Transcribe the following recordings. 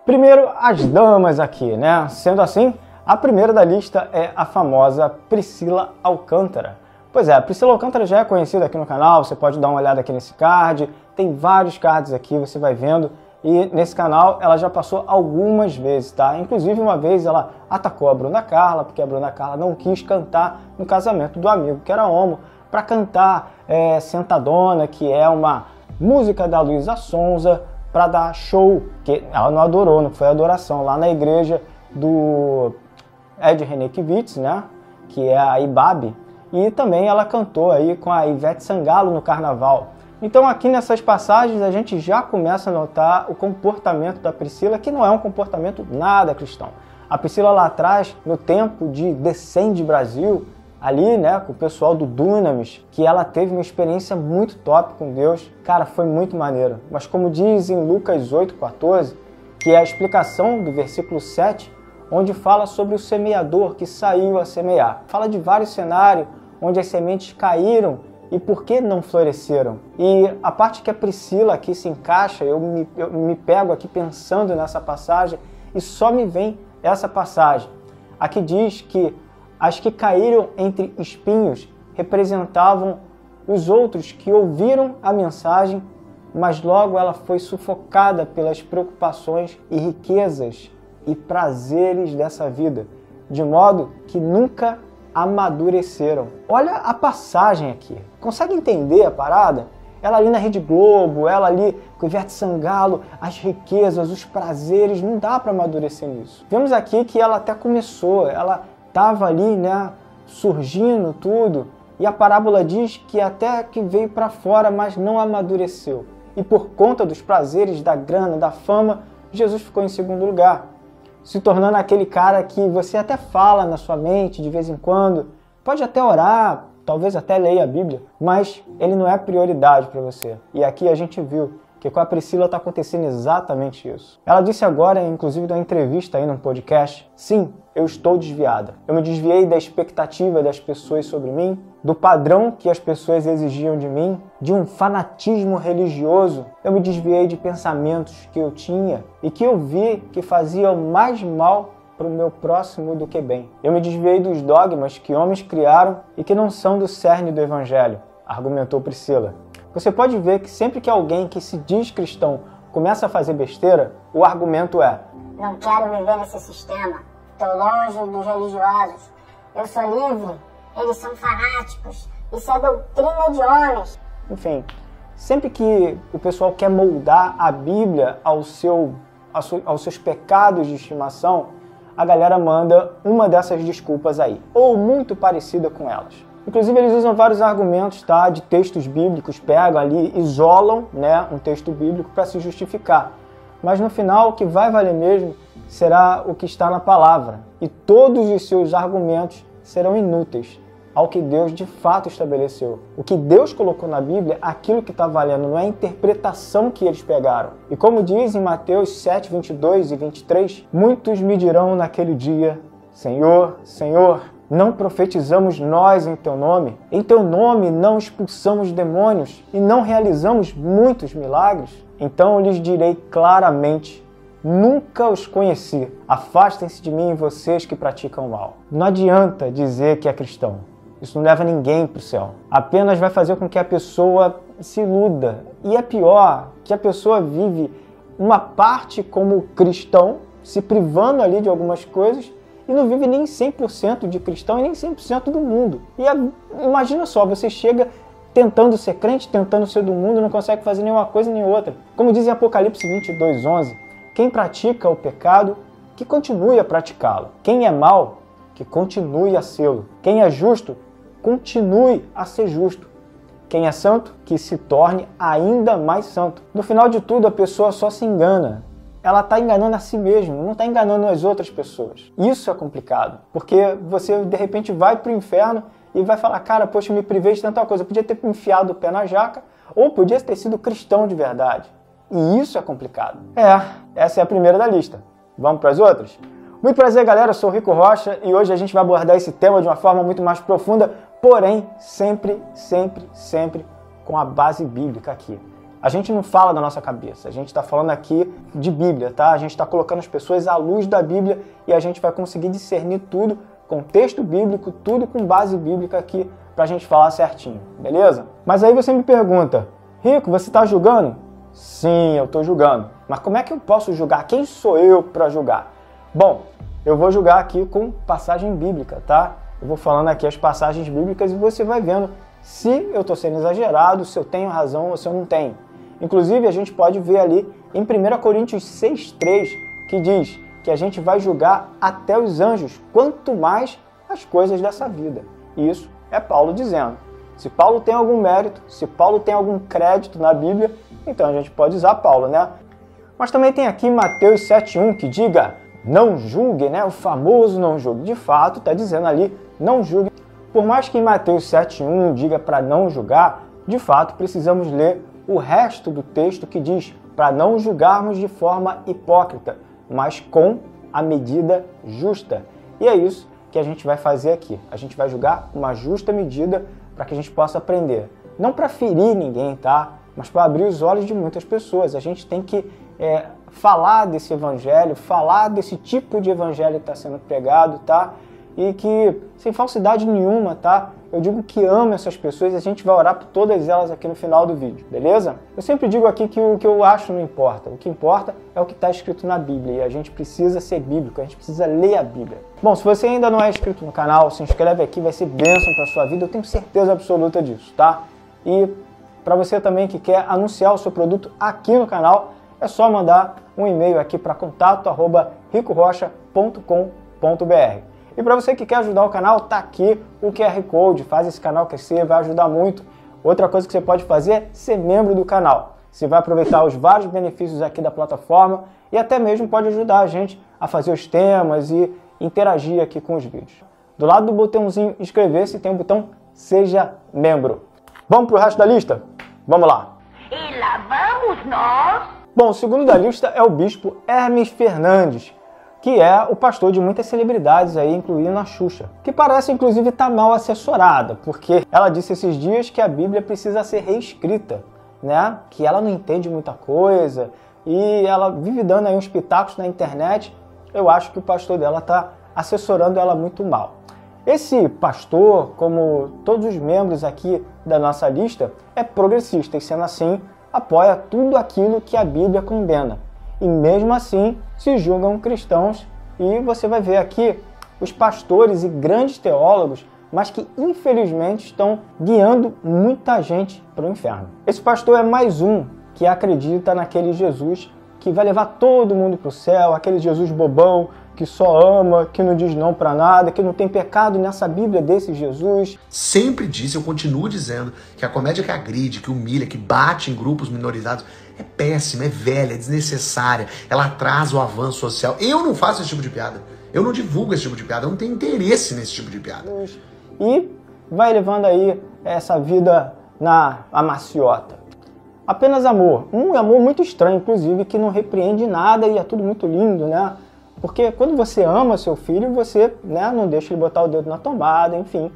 Primeiro, as damas aqui, né? Sendo assim, a primeira da lista é a famosa Priscila Alcântara. Pois é, a Priscila Alcântara já é conhecida aqui no canal, você pode dar uma olhada aqui nesse card, tem vários cards aqui, você vai vendo. E nesse canal ela já passou algumas vezes, tá? Inclusive uma vez ela atacou a Bruna Carla, porque a Bruna Carla não quis cantar no casamento do amigo que era homo, para cantar Sentadona, que é uma música da Luísa Sonza, para dar show, que ela não adorou, não foi adoração, lá na igreja do Ed Renekiewicz, né? Que é a Ibabe, e também ela cantou aí com a Ivete Sangalo no carnaval. Então aqui nessas passagens a gente já começa a notar o comportamento da Priscila, que não é um comportamento nada cristão. A Priscila lá atrás, no tempo de Descende Brasil, ali, né, com o pessoal do Dunamis, que ela teve uma experiência muito top com Deus. Cara, foi muito maneiro. Mas como diz em Lucas 8,14, que é a explicação do versículo 7, onde fala sobre o semeador que saiu a semear. Fala de vários cenários onde as sementes caíram e por que não floresceram? E a parte que a Priscila aqui se encaixa, eu me pego aqui pensando nessa passagem e só me vem essa passagem. Aqui diz que as que caíram entre espinhos representavam os outros que ouviram a mensagem, mas logo ela foi sufocada pelas preocupações e riquezas e prazeres dessa vida, de modo que nunca amadureceram. Olha a passagem aqui. Consegue entender a parada? Ela ali na Rede Globo, ela ali com Ivete Sangalo, as riquezas, os prazeres, não dá para amadurecer nisso. Vemos aqui que ela até começou, ela estava ali, né, surgindo tudo, e a parábola diz que até que veio para fora, mas não amadureceu. E por conta dos prazeres, da grana, da fama, Jesus ficou em segundo lugar, se tornando aquele cara que você até fala na sua mente de vez em quando, pode até orar, talvez até leia a Bíblia, mas ele não é prioridade para você. E aqui a gente viu que com a Priscila está acontecendo exatamente isso. Ela disse agora, inclusive numa entrevista aí num podcast, sim, eu estou desviada. Eu me desviei da expectativa das pessoas sobre mim, do padrão que as pessoas exigiam de mim, de um fanatismo religioso. Eu me desviei de pensamentos que eu tinha e que eu vi que faziam mais mal para o meu próximo do que bem. Eu me desviei dos dogmas que homens criaram e que não são do cerne do Evangelho, argumentou Priscila. Você pode ver que sempre que alguém que se diz cristão começa a fazer besteira, o argumento é: não quero viver nesse sistema, estou longe dos religiosos, eu sou livre, eles são fanáticos, isso é doutrina de homens. Enfim, sempre que o pessoal quer moldar a Bíblia aos seus pecados de estimação, a galera manda uma dessas desculpas aí, ou muito parecida com elas. Inclusive eles usam vários argumentos, tá, de textos bíblicos, pegam ali, isolam, né, um texto bíblico para se justificar. Mas no final o que vai valer mesmo será o que está na palavra. E todos os seus argumentos serão inúteis ao que Deus de fato estabeleceu. O que Deus colocou na Bíblia, aquilo que está valendo, não é a interpretação que eles pegaram. E como diz em Mateus 7, 22 e 23, muitos me dirão naquele dia: Senhor, Senhor, não profetizamos nós em teu nome? Em teu nome não expulsamos demônios e não realizamos muitos milagres? Então eu lhes direi claramente: nunca os conheci. Afastem-se de mim, vocês que praticam o mal. Não adianta dizer que é cristão. Isso não leva ninguém para o céu. Apenas vai fazer com que a pessoa se iluda. E é pior, que a pessoa vive uma parte como cristão, se privando ali de algumas coisas, e não vive nem 100% de cristão e nem 100% do mundo. E imagina só, você chega tentando ser crente, tentando ser do mundo, não consegue fazer nenhuma coisa nem outra. Como diz em Apocalipse 22:11, quem pratica o pecado, que continue a praticá-lo. Quem é mau, que continue a sê-lo. Quem é justo, continue a ser justo. Quem é santo, que se torne ainda mais santo. No final de tudo, a pessoa só se engana. Ela está enganando a si mesma, não está enganando as outras pessoas. Isso é complicado, porque você de repente vai para o inferno e vai falar: cara, poxa, eu me privei de tanta coisa, eu podia ter enfiado o pé na jaca, ou podia ter sido cristão de verdade. E isso é complicado. Essa é a primeira da lista. Vamos para as outras? Muito prazer, galera, eu sou o Rico Rocha e hoje a gente vai abordar esse tema de uma forma muito mais profunda, porém sempre com a base bíblica aqui. A gente não fala da nossa cabeça, a gente está falando aqui de Bíblia, tá? A gente está colocando as pessoas à luz da Bíblia e a gente vai conseguir discernir tudo com texto bíblico, tudo com base bíblica aqui pra gente falar certinho, beleza? Mas aí você me pergunta, Rico, você está julgando? Sim, eu estou julgando. Mas como é que eu posso julgar? Quem sou eu para julgar? Bom, eu vou julgar aqui com passagem bíblica, tá? Eu vou falando aqui as passagens bíblicas e você vai vendo se eu estou sendo exagerado, se eu tenho razão ou se eu não tenho. Inclusive, a gente pode ver ali em 1 Coríntios 6,3, que diz que a gente vai julgar até os anjos, quanto mais as coisas dessa vida. E isso é Paulo dizendo. Se Paulo tem algum mérito, se Paulo tem algum crédito na Bíblia, então a gente pode usar Paulo, né? Mas também tem aqui Mateus 7,1 que diga, não julgue, né? O famoso não julgue. De fato, está dizendo ali, não julgue. Por mais que em Mateus 7,1 diga para não julgar, de fato precisamos ler o resto do texto que diz para não julgarmos de forma hipócrita, mas com a medida justa. E é isso que a gente vai fazer aqui. A gente vai julgar uma justa medida para que a gente possa aprender. Não para ferir ninguém, tá? Mas para abrir os olhos de muitas pessoas. A gente tem que falar desse evangelho, falar desse tipo de evangelho que está sendo pregado, tá? E que, sem falsidade nenhuma, tá? Eu digo que amo essas pessoas e a gente vai orar por todas elas aqui no final do vídeo, beleza? Eu sempre digo aqui que o que eu acho não importa. O que importa é o que está escrito na Bíblia e a gente precisa ser bíblico, a gente precisa ler a Bíblia. Bom, se você ainda não é inscrito no canal, se inscreve aqui, vai ser bênção para sua vida, eu tenho certeza absoluta disso, tá? E para você também que quer anunciar o seu produto aqui no canal, é só mandar um e-mail aqui para contato@ricorocha.com.br. E para você que quer ajudar o canal, tá aqui o QR Code, faz esse canal crescer, vai ajudar muito. Outra coisa que você pode fazer é ser membro do canal. Você vai aproveitar os vários benefícios aqui da plataforma e até mesmo pode ajudar a gente a fazer os temas e interagir aqui com os vídeos. Do lado do botãozinho inscrever-se tem o botão Seja Membro. Vamos para o resto da lista? Vamos lá! E lá vamos nós! Bom, o segundo da lista é o bispo Hermes Fernandes, que é o pastor de muitas celebridades aí, incluindo a Xuxa, que parece inclusive estar mal assessorada, porque ela disse esses dias que a Bíblia precisa ser reescrita, né? Que ela não entende muita coisa e ela vive dando aí uns pitacos na internet. Eu acho que o pastor dela está assessorando ela muito mal. Esse pastor, como todos os membros aqui da nossa lista, é progressista e, sendo assim, apoia tudo aquilo que a Bíblia condena. E mesmo assim se julgam cristãos e você vai ver aqui os pastores e grandes teólogos, mas que infelizmente estão guiando muita gente para o inferno. Esse pastor é mais um que acredita naquele Jesus que vai levar todo mundo para o céu, aquele Jesus bobão que só ama, que não diz não para nada, que não tem pecado nessa Bíblia desse Jesus. Sempre disse, eu continuo dizendo, que a comédia que agride, que humilha, que bate em grupos minorizados é péssima, é velha, é desnecessária, ela atrasa o avanço social. Eu não faço esse tipo de piada, eu não divulgo esse tipo de piada, eu não tenho interesse nesse tipo de piada. E vai levando aí essa vida na maciota. Apenas amor, um amor muito estranho, inclusive, que não repreende nada e é tudo muito lindo, né? Porque quando você ama seu filho, você, né, não deixa ele botar o dedo na tomada, enfim,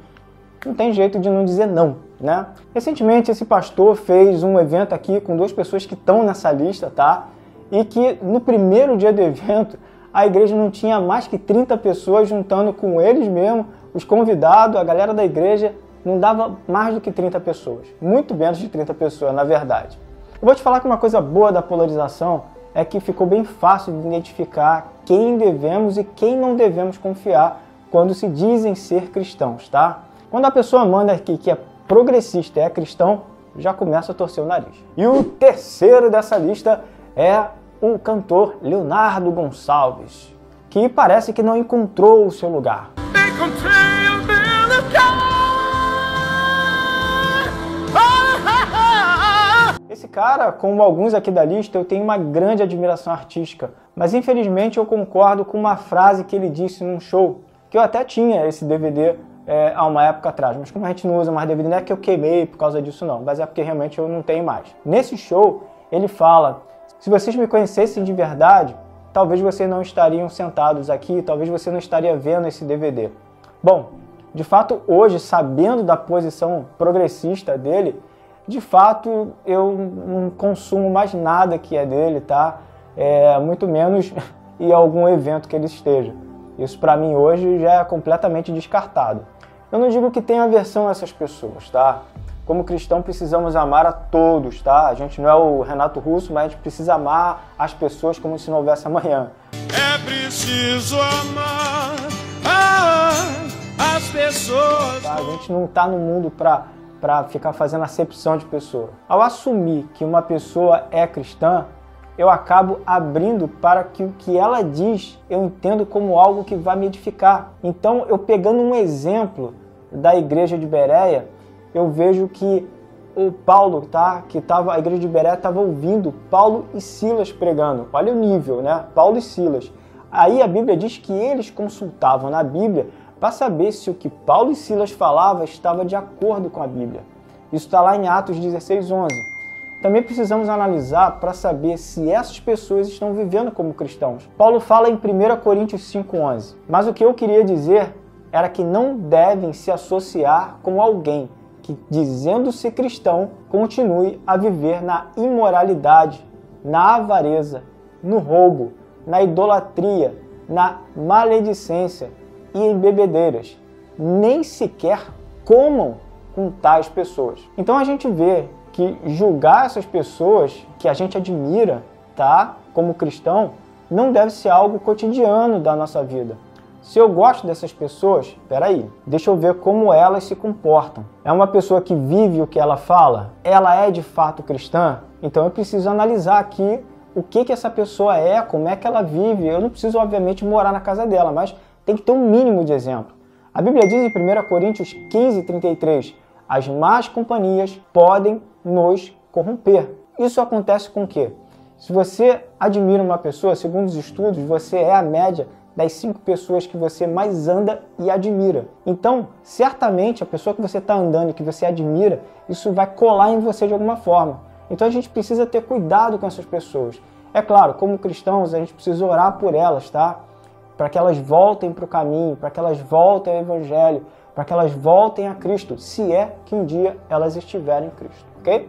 não tem jeito de não dizer não, né? Recentemente esse pastor fez um evento aqui com duas pessoas que estão nessa lista, tá? E que no primeiro dia do evento, a igreja não tinha mais que 30 pessoas juntando com eles mesmo, os convidados, a galera da igreja, não dava mais do que 30 pessoas. Muito menos de 30 pessoas, na verdade. Eu vou te falar que uma coisa boa da polarização é que ficou bem fácil de identificar quem devemos e quem não devemos confiar quando se dizem ser cristãos, tá? Quando a pessoa manda aqui que é progressista e é cristão, já começa a torcer o nariz. E o terceiro dessa lista é o cantor Leonardo Gonçalves, que parece que não encontrou o seu lugar. Esse cara, como alguns aqui da lista, eu tenho uma grande admiração artística, mas infelizmente eu concordo com uma frase que ele disse num show, que eu até tinha esse DVD há uma época atrás, mas como a gente não usa mais DVD, não é que eu queimei por causa disso não, mas é porque realmente eu não tenho mais. Nesse show, ele fala, se vocês me conhecessem de verdade, talvez vocês não estariam sentados aqui, talvez você não estaria vendo esse DVD. Bom, de fato hoje, sabendo da posição progressista dele, de fato, eu não consumo mais nada que é dele, tá? Muito menos em algum evento que ele esteja. Isso para mim hoje já é completamente descartado. Eu não digo que tenha aversão a essas pessoas, tá? Como cristão precisamos amar a todos, tá? A gente não é o Renato Russo, mas a gente precisa amar as pessoas como se não houvesse amanhã. É preciso amar as pessoas. Tá? A gente não tá no mundo para ficar fazendo acepção de pessoa. Ao assumir que uma pessoa é cristã, eu acabo abrindo para que o que ela diz eu entendo como algo que vai me edificar. Então, eu pegando um exemplo da igreja de Bereia, eu vejo que o Paulo, tá? A igreja de Bereia estava ouvindo Paulo e Silas pregando. Olha o nível, né? Paulo e Silas. Aí a Bíblia diz que eles consultavam na Bíblia para saber se o que Paulo e Silas falavam estava de acordo com a Bíblia. Isso está lá em Atos 16:11. Também precisamos analisar para saber se essas pessoas estão vivendo como cristãos. Paulo fala em 1 Coríntios 5:11. Mas o que eu queria dizer era que não devem se associar com alguém que, dizendo-se cristão, continue a viver na imoralidade, na avareza, no roubo, na idolatria, na maledicência e em bebedeiras. Nem sequer comam com tais pessoas. Então a gente vê que julgar essas pessoas que a gente admira, tá, como cristão, não deve ser algo cotidiano da nossa vida. Se eu gosto dessas pessoas, peraí, deixa eu ver como elas se comportam. É uma pessoa que vive o que ela fala? Ela é de fato cristã? Então eu preciso analisar aqui o que essa pessoa é, como é que ela vive. Eu não preciso, obviamente, morar na casa dela, mas tem que ter um mínimo de exemplo. A Bíblia diz em 1 Coríntios 15:33, as más companhias podem nos corromper. Isso acontece com o quê? Se você admira uma pessoa, segundo os estudos, você é a média das 5 pessoas que você mais anda e admira. Então, certamente, a pessoa que você está andando e que você admira, isso vai colar em você de alguma forma. Então, a gente precisa ter cuidado com essas pessoas. É claro, como cristãos, a gente precisa orar por elas, tá? Para que elas voltem para o caminho, para que elas voltem ao Evangelho, para que elas voltem a Cristo, se é que um dia elas estiverem em Cristo, ok?